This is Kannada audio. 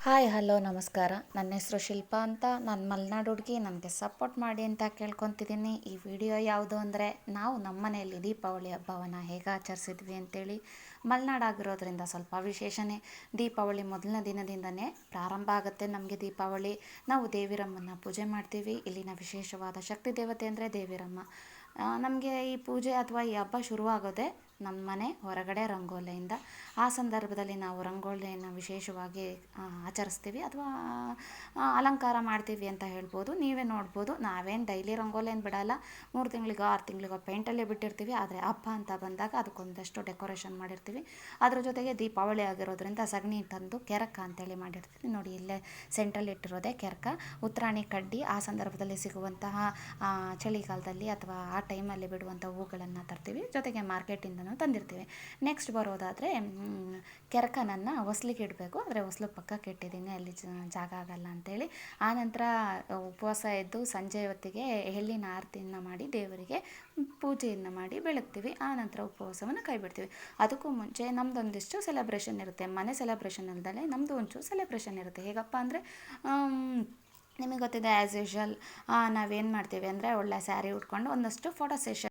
ಹಾಯ್ ಹಲೋ ನಮಸ್ಕಾರ. ನನ್ನ ಹೆಸರು ಶಿಲ್ಪಾ ಅಂತ. ನಾನು ಮಲೆನಾಡು ಹುಡುಗಿ. ನನಗೆ ಸಪೋರ್ಟ್ ಮಾಡಿ ಅಂತ ಕೇಳ್ಕೊತಿದ್ದೀನಿ. ಈ ವಿಡಿಯೋ ಯಾವುದು ಅಂದರೆ, ನಾವು ನಮ್ಮ ಮನೆಯಲ್ಲಿ ದೀಪಾವಳಿ ಹಬ್ಬವನ್ನು ಹೇಗೆ ಆಚರಿಸಿದ್ವಿ ಅಂತೇಳಿ. ಮಲೆನಾಡಾಗಿರೋದ್ರಿಂದ ಸ್ವಲ್ಪ ವಿಶೇಷನೇ. ದೀಪಾವಳಿ ಮೊದಲನೇ ದಿನದಿಂದನೇ ಪ್ರಾರಂಭ ಆಗುತ್ತೆ ನಮಗೆ ದೀಪಾವಳಿ. ನಾವು ದೇವಿರಮ್ಮನ ಪೂಜೆ ಮಾಡ್ತೀವಿ. ಇಲ್ಲಿನ ವಿಶೇಷವಾದ ಶಕ್ತಿ ದೇವತೆ ಅಂದರೆ ದೇವಿರಮ್ಮ. ನಮಗೆ ಈ ಪೂಜೆ ಅಥವಾ ಈ ಹಬ್ಬ ಶುರುವಾಗೋದೇ ನಮ್ಮ ಮನೆ ಹೊರಗಡೆ ರಂಗೋಲಿಯಿಂದ. ಆ ಸಂದರ್ಭದಲ್ಲಿ ನಾವು ರಂಗೋಲಿಯನ್ನು ವಿಶೇಷವಾಗಿ ಆಚರಿಸ್ತೀವಿ ಅಥವಾ ಅಲಂಕಾರ ಮಾಡ್ತೀವಿ ಅಂತ ಹೇಳ್ಬೋದು. ನೀವೇ ನೋಡ್ಬೋದು, ನಾವೇನು ಡೈಲಿ ರಂಗೋಲಿ ಏನು ಬಿಡಲ್ಲ. 3 ತಿಂಗಳಿಗೋ 6 ತಿಂಗಳಿಗೋ ಪೇಂಟಲ್ಲೇ ಬಿಟ್ಟಿರ್ತೀವಿ. ಆದರೆ ಹಬ್ಬ ಅಂತ ಬಂದಾಗ ಅದಕ್ಕೊಂದಷ್ಟು ಡೆಕೋರೇಷನ್ ಮಾಡಿರ್ತೀವಿ. ಅದ್ರ ಜೊತೆಗೆ ದೀಪಾವಳಿ ಆಗಿರೋದ್ರಿಂದ ಸಗಣಿ ತಂದು ಕೆರಕ ಅಂತೇಳಿ ಮಾಡಿರ್ತೀವಿ. ನೋಡಿ, ಇಲ್ಲೇ ಸೆಂಟ್ರಲ್ಲಿ ಇಟ್ಟಿರೋದೇ ಕೆರಕ. ಉತ್ತರಾಣಿ ಕಡ್ಡಿ ಆ ಸಂದರ್ಭದಲ್ಲಿ ಸಿಗುವಂತಹ ಚಳಿಗಾಲದಲ್ಲಿ ಅಥವಾ ಆ ಟೈಮಲ್ಲಿ ಬಿಡುವಂಥ ಹೂಗಳನ್ನು ತರ್ತೀವಿ. ಜೊತೆಗೆ ಮಾರ್ಕೆಟಿಂದನೂ ತಂದಿರ್ತೀವಿ. ನೆಕ್ಸ್ಟ್ ಬರೋದಾದರೆ, ಕೆರಕನನ್ನು ಹೊಸ್ಲಿಗೆ ಇಡಬೇಕು. ಆದರೆ ಹೊಸ್ಲು ಪಕ್ಕಕ್ಕೆ ಇಟ್ಟಿದ್ದೀನಿ, ಅಲ್ಲಿ ಜಾಗ ಆಗಲ್ಲ ಅಂಥೇಳಿ. ಆನಂತರ ಉಪವಾಸ ಇದ್ದು ಸಂಜೆ ಹೊತ್ತಿಗೆ ಎಳ್ಳಿನ ಆರತಿಯನ್ನು ಮಾಡಿ ದೇವರಿಗೆ ಪೂಜೆಯನ್ನು ಮಾಡಿ ಬೆಳಗ್ತೀವಿ. ಆನಂತರ ಉಪವಾಸವನ್ನು ಕೈ ಬಿಡ್ತೀವಿ. ಅದಕ್ಕೂ ಮುಂಚೆ ನಮ್ಮದೊಂದಿಷ್ಟು ಸೆಲೆಬ್ರೇಷನ್ ಇರುತ್ತೆ. ಮನೆ ಸೆಲೆಬ್ರೇಷನ್ ಅಲ್ಲದೆ ನಮ್ಮದು ಒಂಚೂರು ಸೆಲೆಬ್ರೇಷನ್ ಇರುತ್ತೆ. ಹೇಗಪ್ಪ ಅಂದರೆ, ನಿಮಗೆ ಗೊತ್ತಿದೆ, ಆ್ಯಸ್ ಯೂಶ್ವಲ್ ನಾವೇನು ಮಾಡ್ತೀವಿ ಅಂದರೆ, ಒಳ್ಳೆ ಸ್ಯಾರಿ ಉಟ್ಕೊಂಡು ಒಂದಷ್ಟು ಫೋಟೋ ಸೆಷನ್